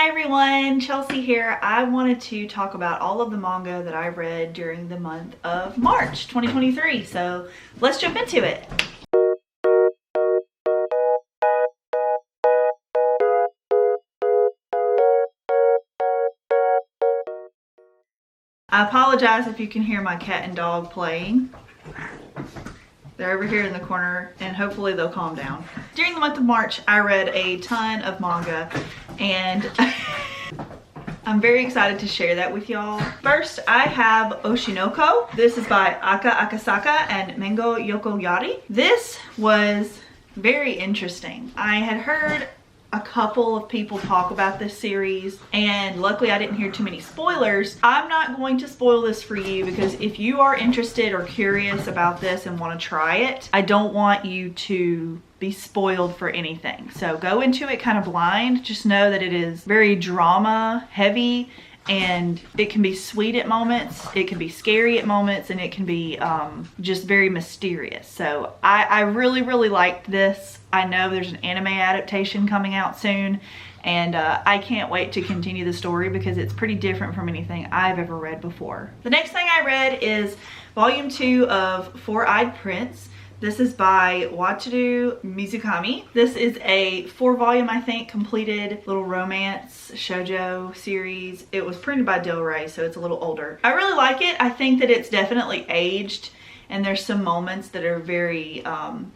Hi everyone, Chelsea here. I wanted to talk about all of the manga that I read during the month of March 2023. So let's jump into it. I apologize if you can hear my cat and dog playing. They're over here in the corner and hopefully they'll calm down. During the month of March, I read a ton of manga and I'm very excited to share that with y'all. First, I have Oshinoko. This is by Aka Akasaka and Mengo Yokoyari. This was very interesting. I had heard a couple of people talk about this series and luckily I didn't hear too many spoilers. I'm not going to spoil this for you because if you are interested or curious about this and want to try it, I don't want you to be spoiled for anything. So go into it kind of blind. Just know that it is very drama heavy and it can be sweet at moments, it can be scary at moments, and it can be just very mysterious. So I really liked this. I know there's an anime adaptation coming out soon and I can't wait to continue the story because it's pretty different from anything I've ever read before. The next thing I read is volume 2 of Four-Eyed Prince. This is by Wataru Mizukami. This is a 4-volume, I think, completed little romance shoujo series. It was printed by Del Rey, so it's a little older. I really like it. I think that it's definitely aged and there's some moments that are very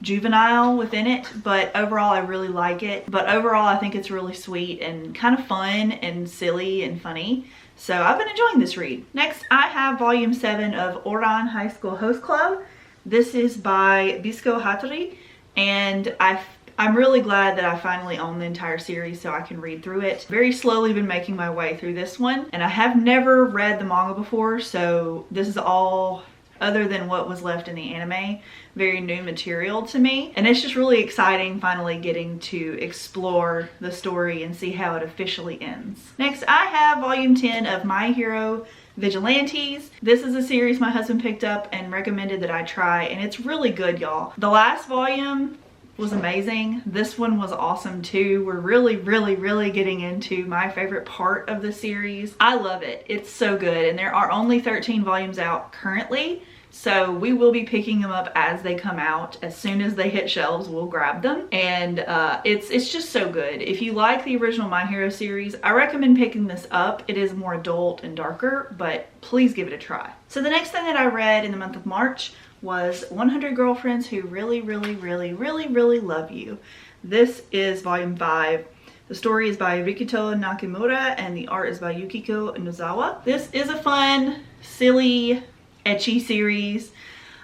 juvenile within it, but overall I really like it. But overall I think it's really sweet and kind of fun and silly and funny. So I've been enjoying this read. Next, I have volume 7 of Ouran High School Host Club. This is by Bisco Hattori, and I'm really glad that I finally own the entire series so I can read through it. Very slowly been making my way through this one, and I have never read the manga before, so this is all, other than what was left in the anime, very new material to me. And it's just really exciting finally getting to explore the story and see how it officially ends. Next, I have volume 10 of My Hero Vigilantes. This is a series my husband picked up and recommended that I try, and it's really good, y'all. The last volume was amazing. This one was awesome too. We're really getting into my favorite part of the series. I love it. It's so good, and there are only 13 volumes out currently. So we will be picking them up as they come out. As soon as they hit shelves, we'll grab them. And it's just so good. If you like the original My Hero series, I recommend picking this up. It is more adult and darker, but please give it a try. So the next thing that I read in the month of March was 100 Girlfriends Who Really Love You. This is volume 5. The story is by Rikito Nakamura and the art is by Yukiko Nozawa. This is a fun, silly, ecchi series.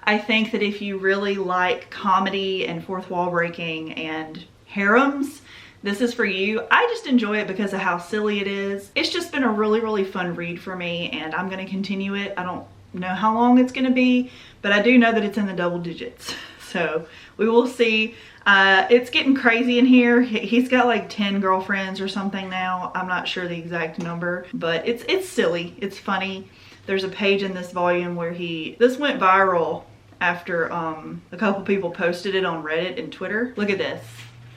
I think that if you really like comedy and fourth wall breaking and harems, this is for you. I just enjoy it because of how silly it is. It's just been a really fun read for me, and I'm going to continue it. I don't know how long it's going to be, but I do know that it's in the double digits. So we will see. It's getting crazy in here. He's got like 10 girlfriends or something now. I'm not sure the exact number, but it's silly. It's funny. There's a page in this volume where this went viral after a couple people posted it on Reddit and Twitter. Look at this.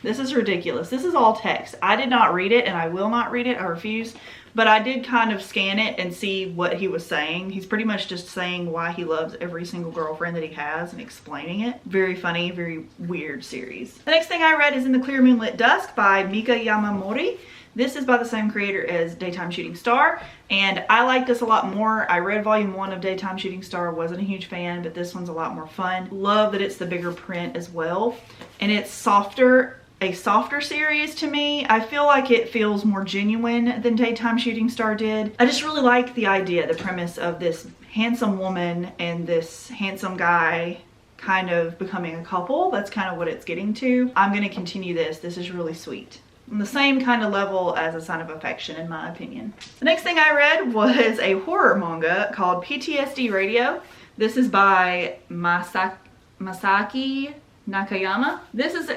This is ridiculous. This is all text. I did not read it and I will not read it. I refuse. But I did kind of scan it and see what he was saying. He's pretty much just saying why he loves every single girlfriend that he has and explaining it. Very funny, very weird series. The next thing I read is In the Clear Moonlit Dusk by Mika Yamamori. This is by the same creator as Daytime Shooting Star, and I like this a lot more. I read volume 1 of Daytime Shooting Star, wasn't a huge fan, but this one's a lot more fun. Love that it's the bigger print as well, and it's a softer series to me. I feel like it feels more genuine than Daytime Shooting Star did. I just really like the idea, the premise of this handsome woman and this handsome guy kind of becoming a couple. That's kind of what it's getting to. I'm going to continue this. This is really sweet. On the same kind of level as A Sign of Affection, in my opinion. The next thing I read was a horror manga called PTSD Radio. This is by Masaki Nakayama. This is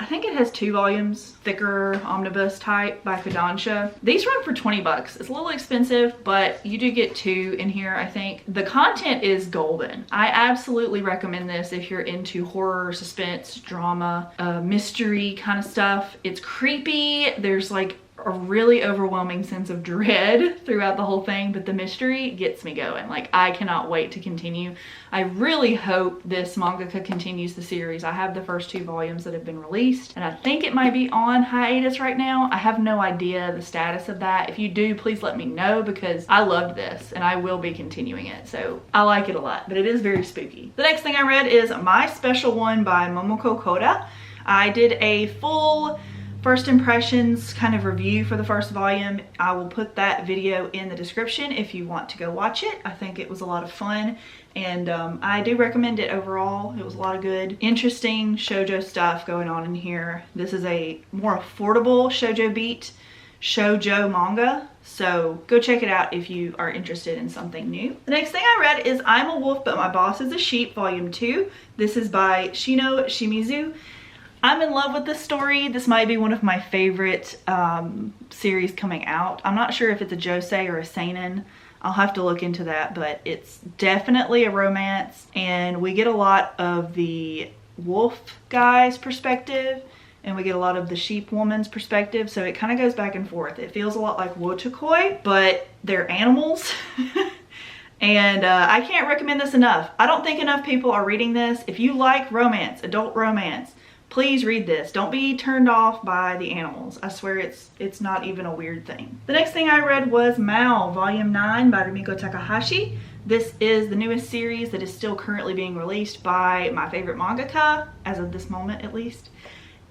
I think it has 2 volumes, thicker omnibus type by Kodansha. These run for 20 bucks. It's a little expensive, but you do get 2 in here, I think. The content is golden. I absolutely recommend this if you're into horror, suspense, drama, mystery kind of stuff. It's creepy. There's like a really overwhelming sense of dread throughout the whole thing, but the mystery gets me going. Like, I cannot wait to continue. I really hope this mangaka continues the series. I have the first 2 volumes that have been released, and I think it might be on hiatus right now. I have no idea the status of that. If you do, please let me know, because I loved this and I will be continuing it. So I like it a lot, but it is very spooky. The next thing I read is My Special One by Momoko Koda. I did a full first impressions kind of review for the first volume. I will put that video in the description if you want to go watch it. I think it was a lot of fun, and I do recommend it overall. It was a lot of good, interesting shoujo stuff going on in here. This is a more affordable shoujo manga, so go check it out if you are interested in something new. The next thing I read is I'm a Wolf But My Boss is a Sheep, Volume 2. This is by Shino Shimizu. I'm in love with this story. This might be one of my favorite series coming out. I'm not sure if it's a josei or a seinen. I'll have to look into that, but it's definitely a romance, and we get a lot of the wolf guy's perspective and we get a lot of the sheep woman's perspective, so it kind of goes back and forth. It feels a lot like wotakoi, but they're animals. And I can't recommend this enough. I don't think enough people are reading this. If you like romance, adult romance, please read this. Don't be turned off by the animals. I swear it's not even a weird thing. The next thing I read was Mao, Volume 9 by Rumiko Takahashi. This is the newest series that is still currently being released by my favorite mangaka, as of this moment at least.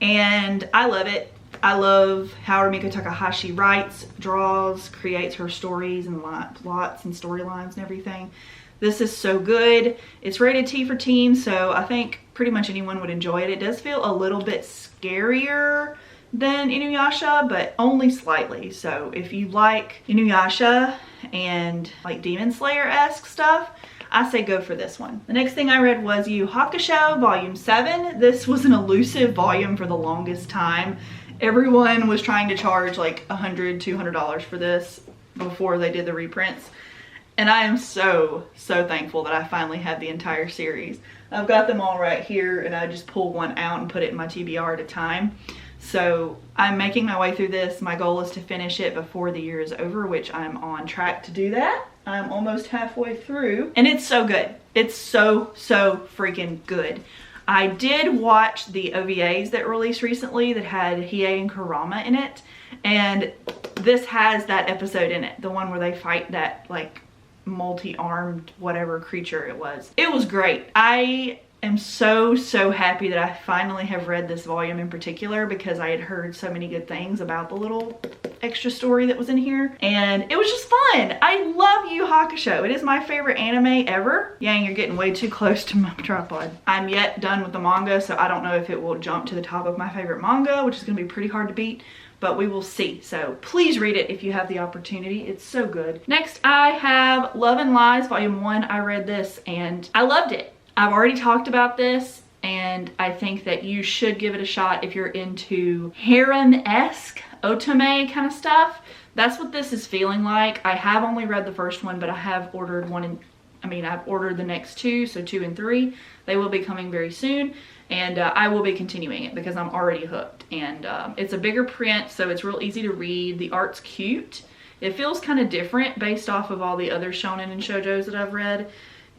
And I love it. I love how Rumiko Takahashi writes, draws, creates her stories and plots and storylines and everything. This is so good. It's rated T for teen, so I think pretty much anyone would enjoy it. It does feel a little bit scarier than Inuyasha, but only slightly. So if you like Inuyasha and like Demon Slayer-esque stuff, I say go for this one. The next thing I read was Yu Hakusho, Volume 7. This was an elusive volume for the longest time. Everyone was trying to charge like $100, $200 for this before they did the reprints. And I am so thankful that I finally have the entire series. I've got them all right here, and I just pull one out and put it in my TBR at a time. So I'm making my way through this. My goal is to finish it before the year is over, which I'm on track to do that. I'm almost halfway through, and it's so good. It's so freaking good. I did watch the OVAs that released recently that had Hiei and Kurama in it, and this has that episode in it, the one where they fight that like multi-armed whatever creature it was. It was great. I am so happy that I finally have read this volume in particular, because I had heard so many good things about the little extra story that was in here, and it was just fun. I love Yu Hakusho. It is my favorite anime ever. Yang, you're getting way too close to my tripod. I'm yet done with the manga, so I don't know if it will jump to the top of my favorite manga, which is going to be pretty hard to beat, but we will see. So please read it if you have the opportunity. It's so good. Next, I have Love and Lies, Volume 1. I read this and I loved it. I've already talked about this, and I think that you should give it a shot if you're into harem-esque, otome kind of stuff. That's what this is feeling like. I have only read the first one, but I have ordered I've ordered the next 2, so 2 and 3. They will be coming very soon. And I will be continuing it because I'm already hooked. And it's a bigger print, so it's real easy to read. The art's cute. It feels kind of different based off of all the other shonen and shoujos that I've read.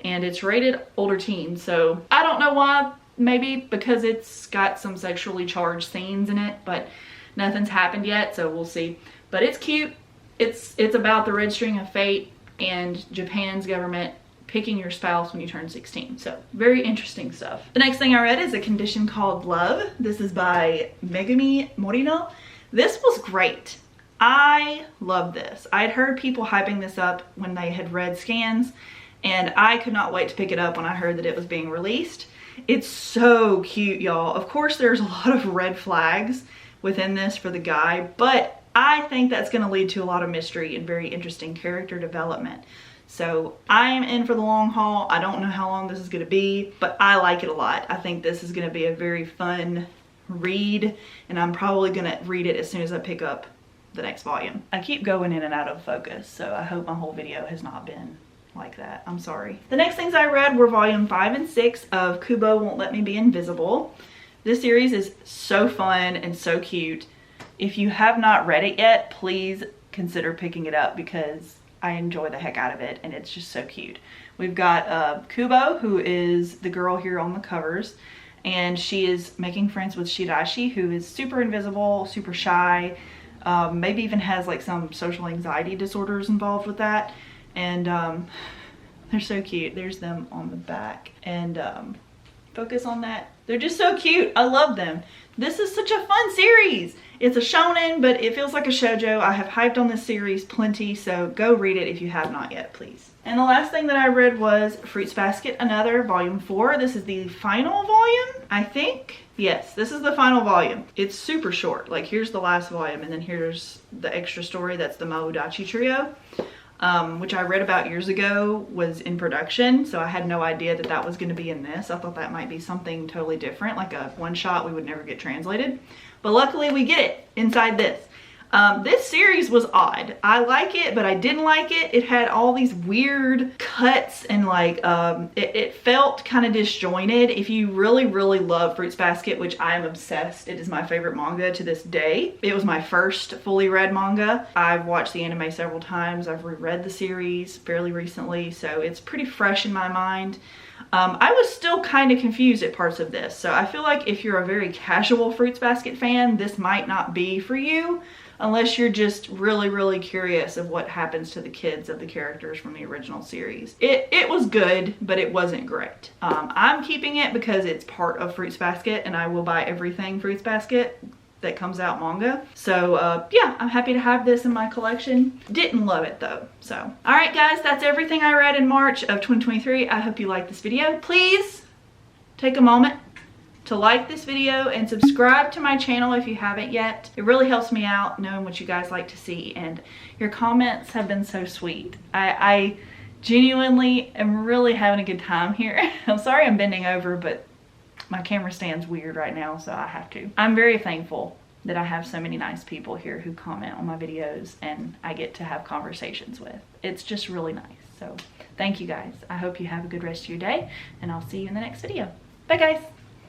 And it's rated older teen, so I don't know why. Maybe because it's got some sexually charged scenes in it, but nothing's happened yet, so we'll see. But it's cute. It's about the red string of fate and Japan's government picking your spouse when you turn 16. So very interesting stuff. The next thing I read is A Condition Called Love. This is by Megumi Morino. This was great. I love this. I'd heard people hyping this up when they had read scans, and I could not wait to pick it up when I heard that it was being released. It's so cute, y'all. Of course, there's a lot of red flags within this for the guy, but I think that's going to lead to a lot of mystery and very interesting character development. So I am in for the long haul. I don't know how long this is going to be, but I like it a lot. I think this is going to be a very fun read, and I'm probably going to read it as soon as I pick up the next volume. I keep going in and out of focus, so I hope my whole video has not been like that. I'm sorry. The next things I read were Volume 5 and 6 of Kubo Won't Let Me Be Invisible. This series is so fun and so cute. If you have not read it yet, please consider picking it up because I enjoy the heck out of it and it's just so cute. We've got Kubo, who is the girl here on the covers, and she is making friends with Shirashi, who is super invisible, super shy, maybe even has like some social anxiety disorders involved with that. And they're so cute. There's them on the back. And focus on that. They're just so cute. I love them. This is such a fun series. It's a shonen, but it feels like a shoujo. I have hyped on this series plenty, so go read it if you have not yet, please. And the last thing that I read was Fruits Basket, Another, Volume 4. This is the final volume, I think. Yes, this is the final volume. It's super short. Like, here's the last volume, and then here's the extra story. That's the Mabudachi Trio, which I read about years ago, was in production, so I had no idea that that was going to be in this. I thought that might be something totally different, like a one-shot we would never get translated. But luckily we get it inside this. This series was odd. I like it, but I didn't like it. It had all these weird cuts and like, it felt kind of disjointed. If you really, really love Fruits Basket, which I am obsessed, it is my favorite manga to this day. It was my first fully read manga. I've watched the anime several times. I've reread the series fairly recently, so it's pretty fresh in my mind. I was still kind of confused at parts of this, so I feel like if you're a very casual Fruits Basket fan, this might not be for you unless you're just really, really curious of what happens to the kids of the characters from the original series. It was good, but it wasn't great. I'm keeping it because it's part of Fruits Basket, and I will buy everything Fruits Basket that comes out manga. So yeah, I'm happy to have this in my collection. Didn't love it though. So all right guys, that's everything I read in March of 2023. I hope you liked this video. Please take a moment to like this video and subscribe to my channel if you haven't yet. It really helps me out knowing what you guys like to see, and your comments have been so sweet. I genuinely am really having a good time here. I'm sorry I'm bending over, but my camera stand's weird right now, so I have to. I'm very thankful that I have so many nice people here who comment on my videos and I get to have conversations with. It's just really nice. So thank you guys. I hope you have a good rest of your day, and I'll see you in the next video. Bye guys.